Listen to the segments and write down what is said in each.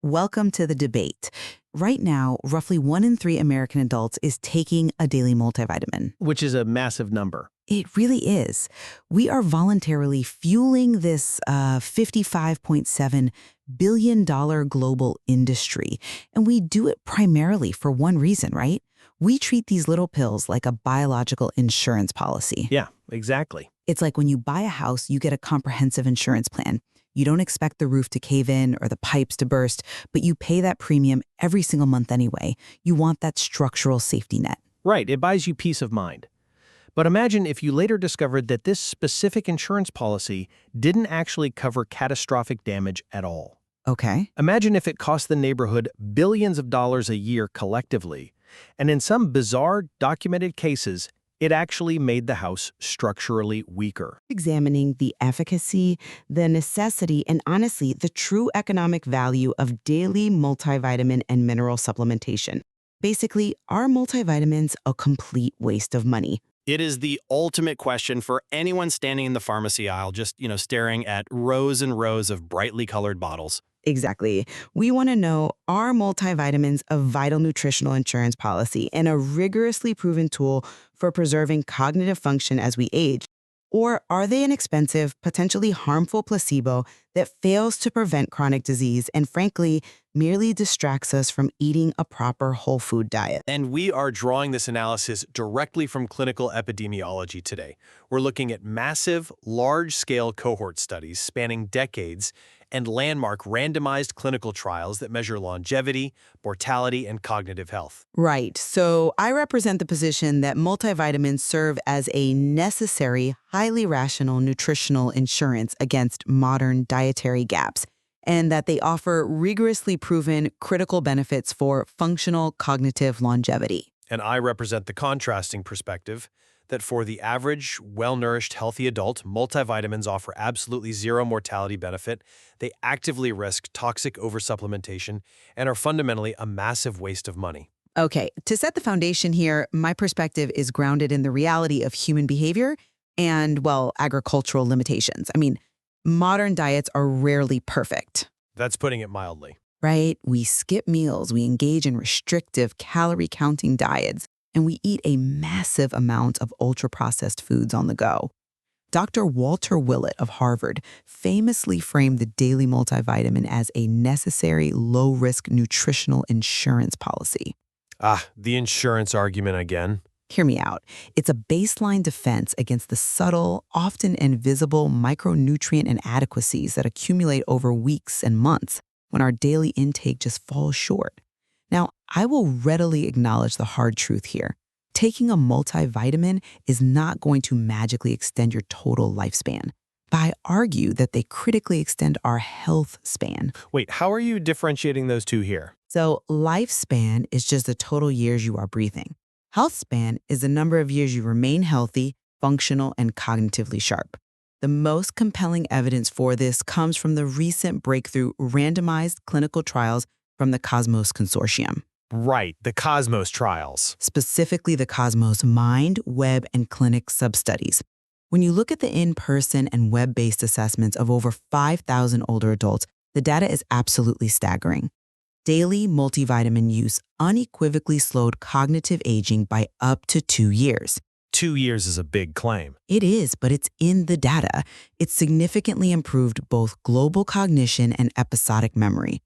Welcome to the debate. Right now, roughly 1 in 3 American adults is taking a daily multivitamin. Which is a massive number. It really is. We are voluntarily fueling this $55.7 billion global industry. And we do it primarily for one reason, right? We treat these little pills like a biological insurance policy. Yeah, exactly. It's like when you buy a house, you get a comprehensive insurance plan. You don't expect the roof to cave in or the pipes to burst, but you pay that premium every single month anyway. You want that structural safety net. Right, it buys you peace of mind. But imagine if you later discovered that this specific insurance policy didn't actually cover catastrophic damage at all. Okay. Imagine if it cost the neighborhood billions of dollars a year collectively, and in some bizarre documented cases, it actually made the house structurally weaker. Examining the efficacy, the necessity, and honestly, the true economic value of daily multivitamin and mineral supplementation. Basically, are multivitamins a complete waste of money? It is the ultimate question for anyone standing in the pharmacy aisle, just, staring at rows and rows of brightly colored bottles. Exactly. We want to know, are multivitamins a vital nutritional insurance policy and a rigorously proven tool for preserving cognitive function as we age? Or are they an expensive, potentially harmful placebo that fails to prevent chronic disease and, frankly, merely distracts us from eating a proper whole food diet? And we are drawing this analysis directly from clinical epidemiology today. We're looking at massive, large-scale cohort studies spanning decades and landmark randomized clinical trials that measure longevity, mortality, and cognitive health. Right. So I represent the position that multivitamins serve as a necessary, highly rational nutritional insurance against modern dietary gaps, and that they offer rigorously proven critical benefits for functional cognitive longevity. And I represent the contrasting perspective that for the average, well-nourished, healthy adult, multivitamins offer absolutely zero mortality benefit. They actively risk toxic oversupplementation and are fundamentally a massive waste of money. Okay, to set the foundation here, my perspective is grounded in the reality of human behavior and, well, agricultural limitations. Modern diets are rarely perfect. That's putting it mildly. Right? We skip meals, we engage in restrictive calorie-counting diets, and we eat a massive amount of ultra-processed foods on the go. Dr. Walter Willett of Harvard famously framed the daily multivitamin as a necessary low-risk nutritional insurance policy. The insurance argument again. Hear me out. It's a baseline defense against the subtle, often invisible micronutrient inadequacies that accumulate over weeks and months when our daily intake just falls short. Now, I will readily acknowledge the hard truth here. Taking a multivitamin is not going to magically extend your total lifespan, but I argue that they critically extend our health span. Wait, how are you differentiating those two here? So lifespan is just the total years you are breathing. Health span is the number of years you remain healthy, functional, and cognitively sharp. The most compelling evidence for this comes from the recent breakthrough randomized clinical trials from the Cosmos Consortium. Right, the Cosmos trials. Specifically the Cosmos Mind, Web, and Clinic substudies. When you look at the in-person and web-based assessments of over 5,000 older adults, the data is absolutely staggering. Daily multivitamin use unequivocally slowed cognitive aging by up to 2 years. 2 years is a big claim. It is, but it's in the data. It significantly improved both global cognition and episodic memory.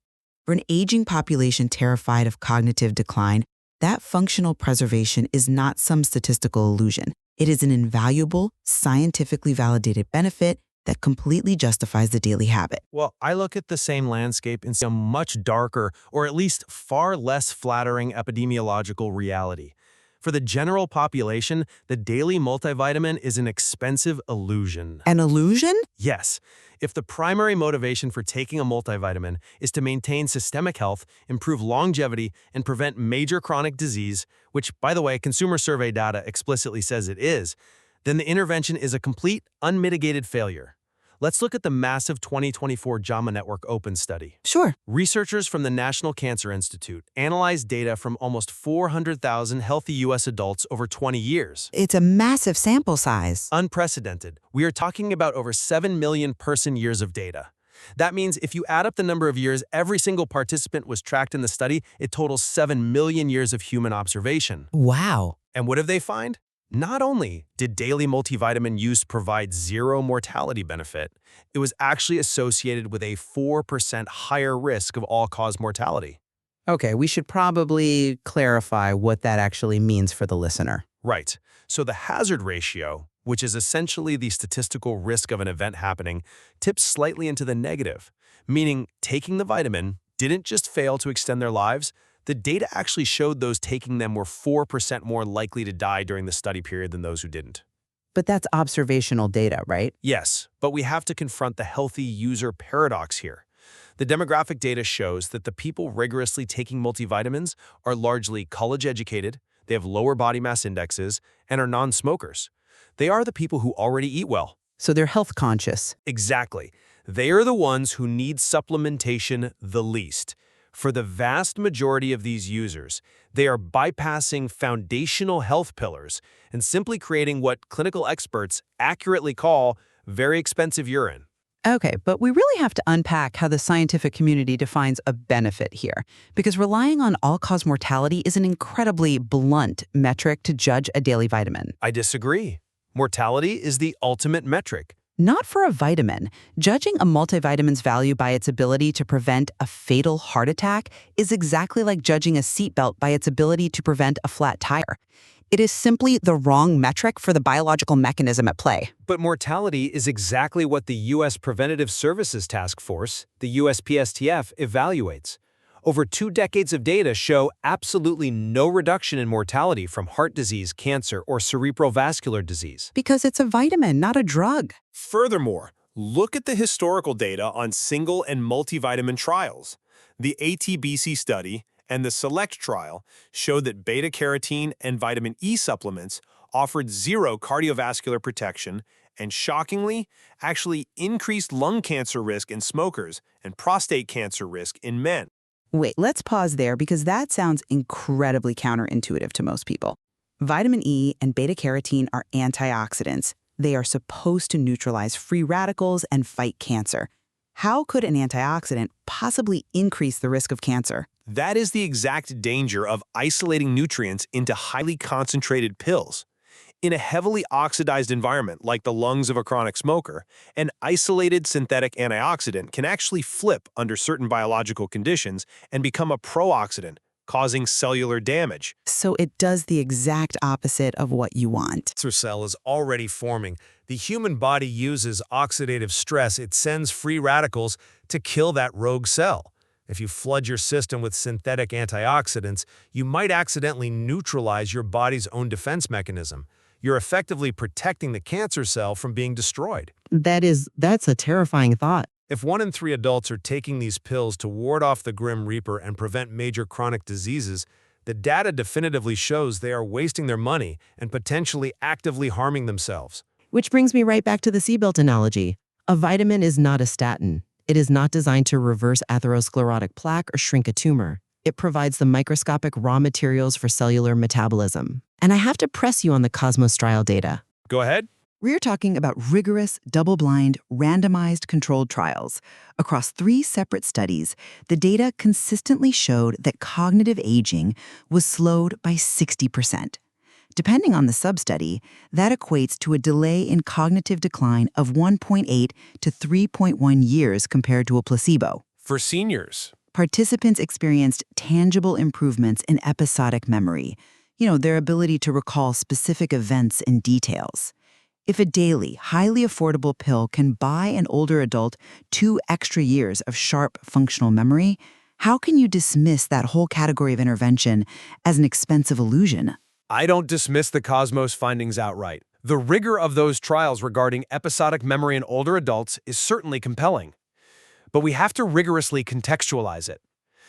For an aging population terrified of cognitive decline, that functional preservation is not some statistical illusion. It is an invaluable, scientifically validated benefit that completely justifies the daily habit. Well, I look at the same landscape and see a much darker, or at least far less flattering epidemiological reality. For the general population, the daily multivitamin is an expensive illusion. An illusion? Yes. If the primary motivation for taking a multivitamin is to maintain systemic health, improve longevity, and prevent major chronic disease, which, by the way, consumer survey data explicitly says it is, then the intervention is a complete, unmitigated failure. Let's look at the massive 2024 JAMA Network Open study. Sure. Researchers from the National Cancer Institute analyzed data from almost 400,000 healthy U.S. adults over 20 years. It's a massive sample size. Unprecedented. We are talking about over 7 million person-years of data. That means if you add up the number of years every single participant was tracked in the study, it totals 7 million years of human observation. Wow. And what did they find? Not only did daily multivitamin use provide zero mortality benefit, it was actually associated with a 4% higher risk of all-cause mortality. Okay, we should probably clarify what that actually means for the listener. Right. So the hazard ratio, which is essentially the statistical risk of an event happening, tips slightly into the negative, meaning taking the vitamin didn't just fail to extend their lives, the data actually showed those taking them were 4% more likely to die during the study period than those who didn't. But that's observational data, right? Yes, but we have to confront the healthy user paradox here. The demographic data shows that the people rigorously taking multivitamins are largely college-educated, they have lower body mass indexes, and are non-smokers. They are the people who already eat well. So they're health conscious. Exactly. They are the ones who need supplementation the least. For the vast majority of these users, they are bypassing foundational health pillars and simply creating what clinical experts accurately call very expensive urine. Okay, but we really have to unpack how the scientific community defines a benefit here, because relying on all-cause mortality is an incredibly blunt metric to judge a daily vitamin. I disagree. Mortality is the ultimate metric. Not for a vitamin. Judging a multivitamin's value by its ability to prevent a fatal heart attack is exactly like judging a seatbelt by its ability to prevent a flat tire. It is simply the wrong metric for the biological mechanism at play. But mortality is exactly what the U.S. Preventative Services Task Force, the USPSTF, evaluates. Over 2 decades of data show absolutely no reduction in mortality from heart disease, cancer, or cerebral vascular disease. Because it's a vitamin, not a drug. Furthermore, look at the historical data on single and multivitamin trials. The ATBC study and the SELECT trial showed that beta-carotene and vitamin E supplements offered zero cardiovascular protection and, shockingly, actually increased lung cancer risk in smokers and prostate cancer risk in men. Wait, let's pause there because that sounds incredibly counterintuitive to most people. Vitamin E and beta-carotene are antioxidants. They are supposed to neutralize free radicals and fight cancer. How could an antioxidant possibly increase the risk of cancer? That is the exact danger of isolating nutrients into highly concentrated pills. In a heavily oxidized environment like the lungs of a chronic smoker, an isolated synthetic antioxidant can actually flip under certain biological conditions and become a pro-oxidant, causing cellular damage. So it does the exact opposite of what you want. Cancer cell is already forming. The human body uses oxidative stress. It sends free radicals to kill that rogue cell. If you flood your system with synthetic antioxidants, you might accidentally neutralize your body's own defense mechanism. You're effectively protecting the cancer cell from being destroyed. That's a terrifying thought. If 1 in 3 adults are taking these pills to ward off the Grim Reaper and prevent major chronic diseases, the data definitively shows they are wasting their money and potentially actively harming themselves. Which brings me right back to the seatbelt analogy. A vitamin is not a statin. It is not designed to reverse atherosclerotic plaque or shrink a tumor. It provides the microscopic raw materials for cellular metabolism. And I have to press you on the Cosmos trial data. Go ahead. We're talking about rigorous, double-blind, randomized controlled trials. Across 3 separate studies, the data consistently showed that cognitive aging was slowed by 60%. Depending on the substudy, that equates to a delay in cognitive decline of 1.8 to 3.1 years compared to a placebo. For seniors, Participants experienced tangible improvements in episodic memory, their ability to recall specific events and details. If a daily, highly affordable pill can buy an older adult 2 extra years of sharp functional memory, how can you dismiss that whole category of intervention as an expensive illusion? I don't dismiss the Cosmos findings outright. The rigor of those trials regarding episodic memory in older adults is certainly compelling. But we have to rigorously contextualize it.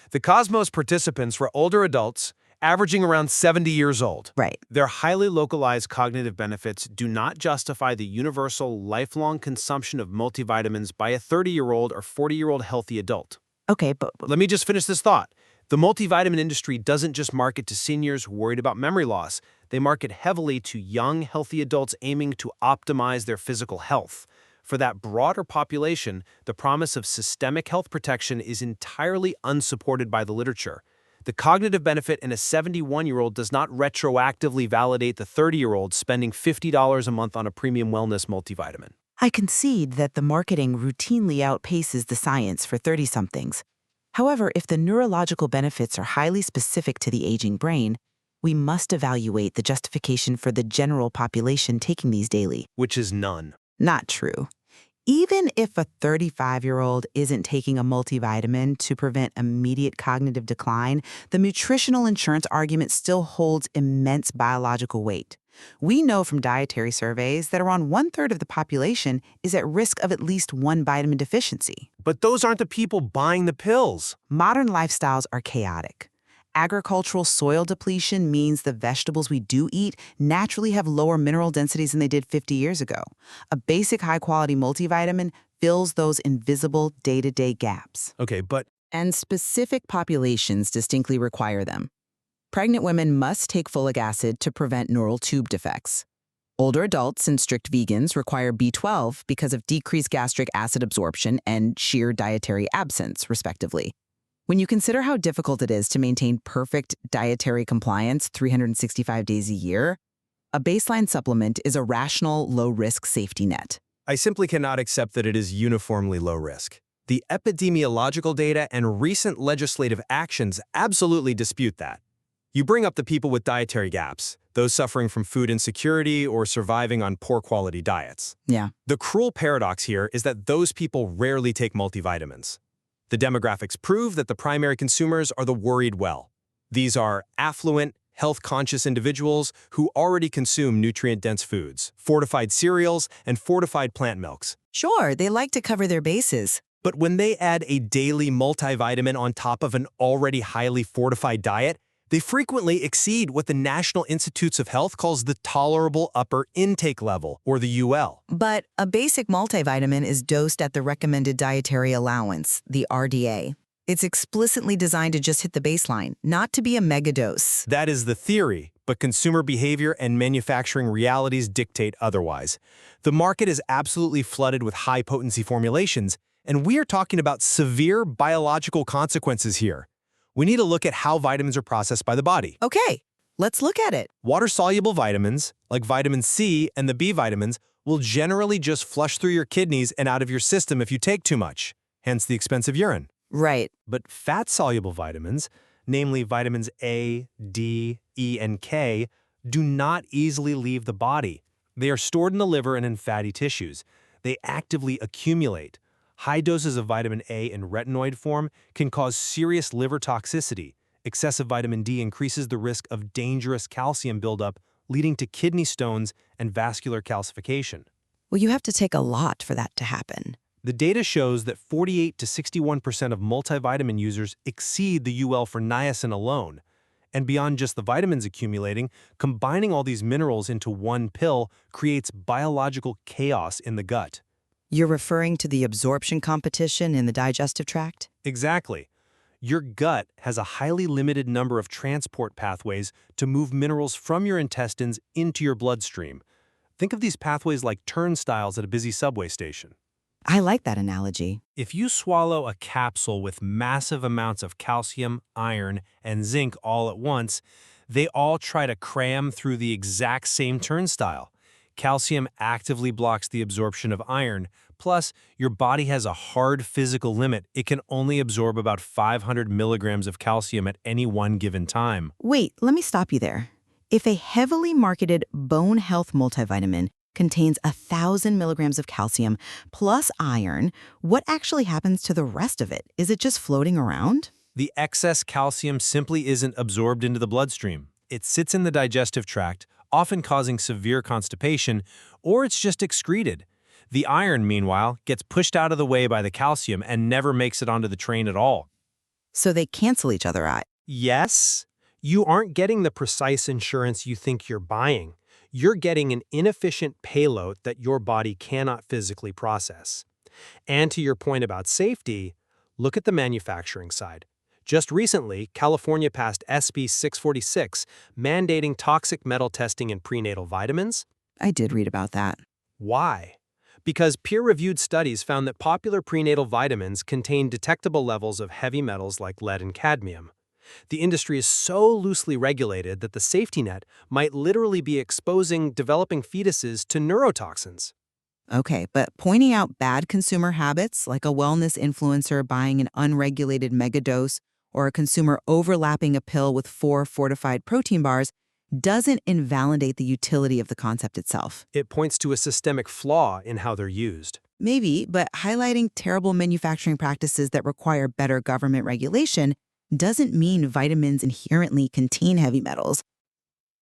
The Cosmos participants were older adults, averaging around 70 years old. Right. their highly localized cognitive benefits do not justify the universal lifelong consumption of multivitamins by a 30-year-old or 40-year-old healthy adult. Okay, but Let me just finish this thought. The multivitamin industry doesn't just market to seniors worried about memory loss. They market heavily to young, healthy adults aiming to optimize their physical health. For that broader population, the promise of systemic health protection is entirely unsupported by the literature. The cognitive benefit in a 71-year-old does not retroactively validate the 30-year-old spending $50 a month on a premium wellness multivitamin. I concede that the marketing routinely outpaces the science for 30-somethings. However, if the neurological benefits are highly specific to the aging brain, we must evaluate the justification for the general population taking these daily. Which is none. Not true. Even if a 35-year-old isn't taking a multivitamin to prevent immediate cognitive decline, the nutritional insurance argument still holds immense biological weight. We know from dietary surveys that around 1/3 of the population is at risk of at least one vitamin deficiency. But those aren't the people buying the pills. Modern lifestyles are chaotic. Agricultural soil depletion means the vegetables we do eat naturally have lower mineral densities than they did 50 years ago. A basic high-quality multivitamin fills those invisible day-to-day gaps. Okay, but And specific populations distinctly require them. Pregnant women must take folic acid to prevent neural tube defects. Older adults and strict vegans require B12 because of decreased gastric acid absorption and sheer dietary absence, respectively. When you consider how difficult it is to maintain perfect dietary compliance 365 days a year, a baseline supplement is a rational, low-risk safety net. I simply cannot accept that it is uniformly low risk. The epidemiological data and recent legislative actions absolutely dispute that. You bring up the people with dietary gaps, those suffering from food insecurity or surviving on poor quality diets. Yeah. The cruel paradox here is that those people rarely take multivitamins. The demographics prove that the primary consumers are the worried well. These are affluent, health-conscious individuals who already consume nutrient-dense foods, fortified cereals, and fortified plant milks. Sure, they like to cover their bases. But when they add a daily multivitamin on top of an already highly fortified diet, they frequently exceed what the National Institutes of Health calls the tolerable upper intake level, or the UL. But a basic multivitamin is dosed at the recommended dietary allowance, the RDA. It's explicitly designed to just hit the baseline, not to be a megadose. That is the theory, but consumer behavior and manufacturing realities dictate otherwise. The market is absolutely flooded with high-potency formulations, and we are talking about severe biological consequences here. We need to look at how vitamins are processed by the body. Okay, let's look at it. Water-soluble vitamins, like vitamin C and the B vitamins, will generally just flush through your kidneys and out of your system if you take too much, hence the expensive urine. Right. But fat-soluble vitamins, namely vitamins A, D, E, and K, do not easily leave the body. They are stored in the liver and in fatty tissues. They actively accumulate. High doses of vitamin A in retinoid form can cause serious liver toxicity. Excessive vitamin D increases the risk of dangerous calcium buildup, leading to kidney stones and vascular calcification. Well, you have to take a lot for that to happen. The data shows that 48 to 61% of multivitamin users exceed the UL for niacin alone. And beyond just the vitamins accumulating, combining all these minerals into one pill creates biological chaos in the gut. You're referring to the absorption competition in the digestive tract? Exactly. Your gut has a highly limited number of transport pathways to move minerals from your intestines into your bloodstream. Think of these pathways like turnstiles at a busy subway station. I like that analogy. If you swallow a capsule with massive amounts of calcium, iron, and zinc all at once, they all try to cram through the exact same turnstile. Calcium actively blocks the absorption of iron. Plus, your body has a hard physical limit. It can only absorb about 500 milligrams of calcium at any one given time. Wait, let me stop you there. If a heavily marketed bone health multivitamin contains 1,000 milligrams of calcium plus iron, what actually happens to the rest of it? Is it just floating around? The excess calcium simply isn't absorbed into the bloodstream. It sits in the digestive tract, often causing severe constipation, or it's just excreted. The iron, meanwhile, gets pushed out of the way by the calcium and never makes it onto the train at all. So they cancel each other out. Yes, you aren't getting the precise insurance you think you're buying. You're getting an inefficient payload that your body cannot physically process. And to your point about safety, look at the manufacturing side. Just recently, California passed SB 646, mandating toxic metal testing in prenatal vitamins. I did read about that. Why? because peer-reviewed studies found that popular prenatal vitamins contain detectable levels of heavy metals like lead and cadmium. The industry is so loosely regulated that the safety net might literally be exposing developing fetuses to neurotoxins. Okay, but pointing out bad consumer habits, like a wellness influencer buying an unregulated megadose or a consumer overlapping a pill with 4 fortified protein bars, doesn't invalidate the utility of the concept itself. It points to a systemic flaw in how they're used. Maybe, but highlighting terrible manufacturing practices that require better government regulation doesn't mean vitamins inherently contain heavy metals.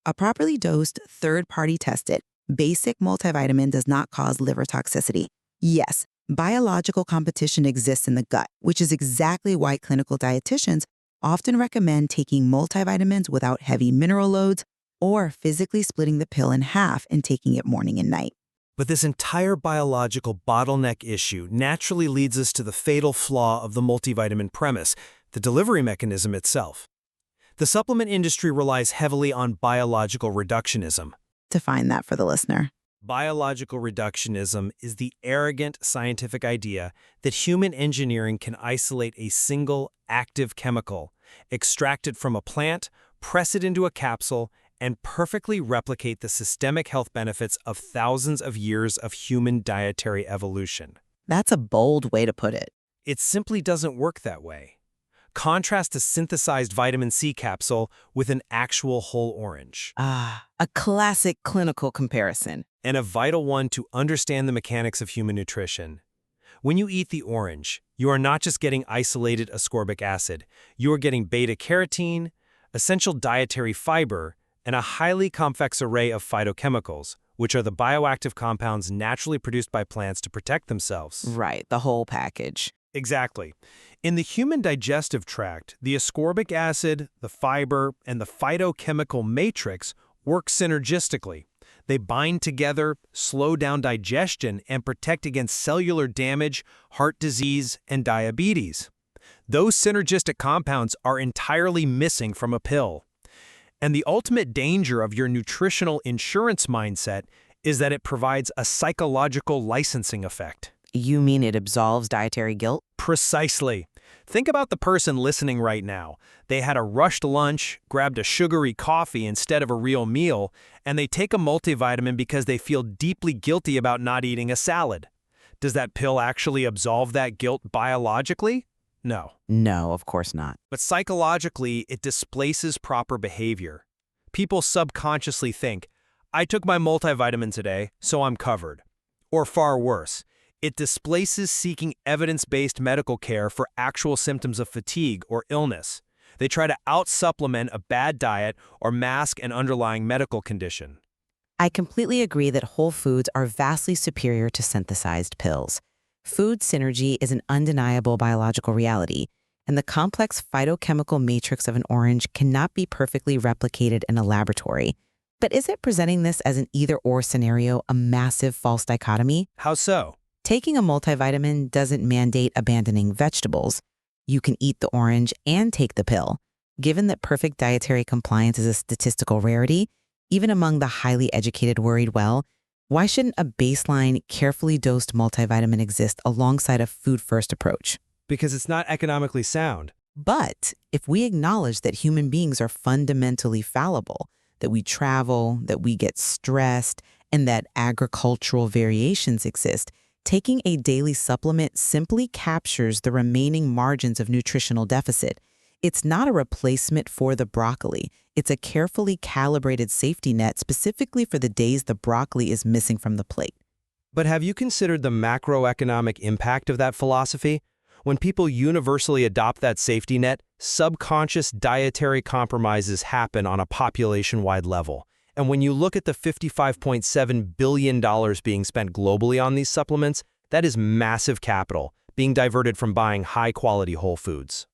A properly dosed, third-party tested, basic multivitamin does not cause liver toxicity. Yes, biological competition exists in the gut, which is exactly why clinical dietitians often recommend taking multivitamins without heavy mineral loads or physically splitting the pill in half and taking it morning and night. But this entire biological bottleneck issue naturally leads us to the fatal flaw of the multivitamin premise, the delivery mechanism itself. The supplement industry relies heavily on biological reductionism. Define that for the listener. Biological reductionism is the arrogant scientific idea that human engineering can isolate a single active chemical, extract it from a plant, press it into a capsule, and perfectly replicate the systemic health benefits of thousands of years of human dietary evolution. That's a bold way to put it. It simply doesn't work that way. Contrast a synthesized vitamin C capsule with an actual whole orange. A classic clinical comparison. And a vital one to understand the mechanics of human nutrition. When you eat the orange, you are not just getting isolated ascorbic acid, you are getting beta-carotene, essential dietary fiber, and a highly complex array of phytochemicals, which are the bioactive compounds naturally produced by plants to protect themselves. Right, the whole package. Exactly. In the human digestive tract, the ascorbic acid, the fiber, and the phytochemical matrix work synergistically. They bind together, slow down digestion, and protect against cellular damage, heart disease, and diabetes. Those synergistic compounds are entirely missing from a pill. And the ultimate danger of your nutritional insurance mindset is that it provides a psychological licensing effect. You mean it absolves dietary guilt? Precisely. Think about the person listening right now. They had a rushed lunch, grabbed a sugary coffee instead of a real meal, and they take a multivitamin because they feel deeply guilty about not eating a salad. Does that pill actually absolve that guilt biologically? No. No, of course not. But psychologically, it displaces proper behavior. People subconsciously think, I took my multivitamin today, so I'm covered. Or far worse, it displaces seeking evidence-based medical care for actual symptoms of fatigue or illness. They try to out-supplement a bad diet or mask an underlying medical condition. I completely agree that whole foods are vastly superior to synthesized pills. Food synergy is an undeniable biological reality, and the complex phytochemical matrix of an orange cannot be perfectly replicated in a laboratory. But is it presenting this as an either-or scenario a massive false dichotomy? How so? Taking a multivitamin doesn't mandate abandoning vegetables. You can eat the orange and take the pill. Given that perfect dietary compliance is a statistical rarity, even among the highly educated worried well, why shouldn't a baseline, carefully dosed multivitamin exist alongside a food-first approach? Because it's not economically sound. But if we acknowledge that human beings are fundamentally fallible, that we travel, that we get stressed, and that agricultural variations exist, taking a daily supplement simply captures the remaining margins of nutritional deficit. It's not a replacement for the broccoli. It's a carefully calibrated safety net specifically for the days the broccoli is missing from the plate. But have you considered the macroeconomic impact of that philosophy? When people universally adopt that safety net, subconscious dietary compromises happen on a population-wide level. And when you look at the $55.7 billion being spent globally on these supplements, that is massive capital being diverted from buying high-quality whole foods.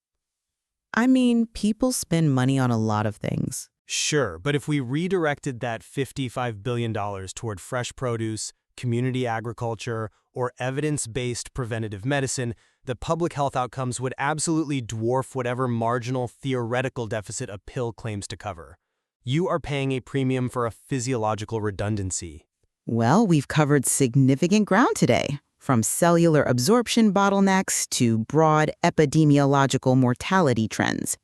I mean, people spend money on a lot of things. Sure, but if we redirected that $55 billion toward fresh produce, community agriculture, or evidence-based preventative medicine, the public health outcomes would absolutely dwarf whatever marginal theoretical deficit a pill claims to cover. You are paying a premium for a physiological redundancy. Well, we've covered significant ground today, from cellular absorption bottlenecks to broad epidemiological mortality trends.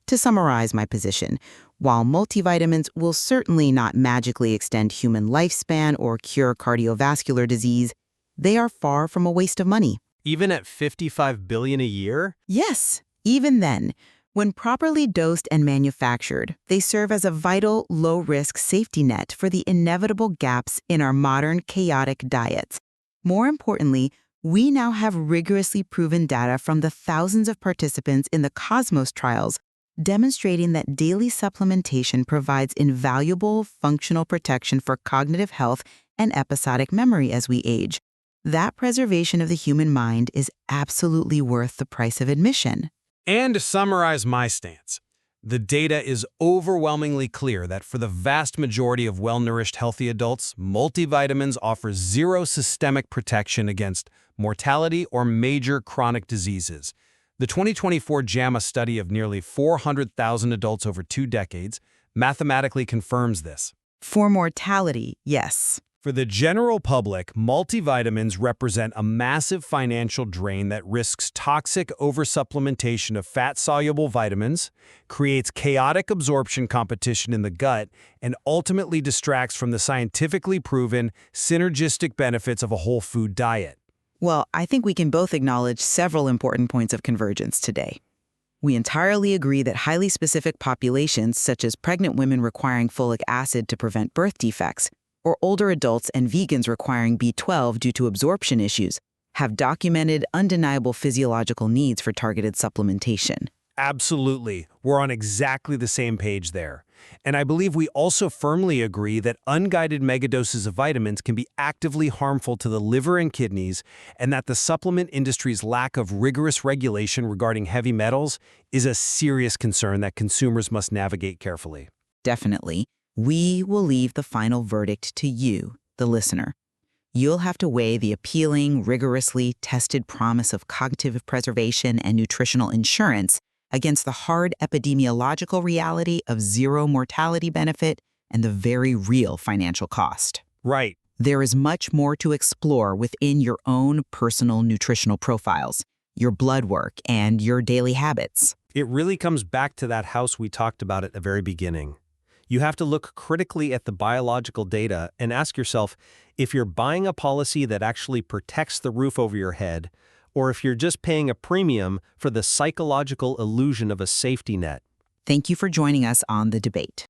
To summarize my position, while multivitamins will certainly not magically extend human lifespan or cure cardiovascular disease, they are far from a waste of money. Even at $55 billion a year? Yes, even then, when properly dosed and manufactured, they serve as a vital, low-risk safety net for the inevitable gaps in our modern, chaotic diets. More importantly, we now have rigorously proven data from the thousands of participants in the Cosmos trials demonstrating that daily supplementation provides invaluable functional protection for cognitive health and episodic memory as we age. That preservation of the human mind is absolutely worth the price of admission. And to summarize my stance, the data is overwhelmingly clear that for the vast majority of well-nourished healthy adults, multivitamins offer zero systemic protection against mortality or major chronic diseases. The 2024 JAMA study of nearly 400,000 adults over 2 decades mathematically confirms this. For mortality, yes. For the general public, multivitamins represent a massive financial drain that risks toxic oversupplementation of fat-soluble vitamins, creates chaotic absorption competition in the gut, and ultimately distracts from the scientifically proven synergistic benefits of a whole food diet. Well, I think we can both acknowledge several important points of convergence today. We entirely agree that highly specific populations, such as pregnant women requiring folic acid to prevent birth defects, or older adults and vegans requiring B12 due to absorption issues, have documented undeniable physiological needs for targeted supplementation. Absolutely. We're on exactly the same page there. And I believe we also firmly agree that unguided megadoses of vitamins can be actively harmful to the liver and kidneys, and that the supplement industry's lack of rigorous regulation regarding heavy metals is a serious concern that consumers must navigate carefully. Definitely. We will leave the final verdict to you, the listener. You'll have to weigh the appealing, rigorously tested promise of cognitive preservation and nutritional insurance against the hard epidemiological reality of zero mortality benefit and the very real financial cost. Right. There is much more to explore within your own personal nutritional profiles, your blood work, and your daily habits. It really comes back to that house we talked about at the very beginning. You have to look critically at the biological data and ask yourself if you're buying a policy that actually protects the roof over your head, or if you're just paying a premium for the psychological illusion of a safety net. Thank you for joining us on The Debate.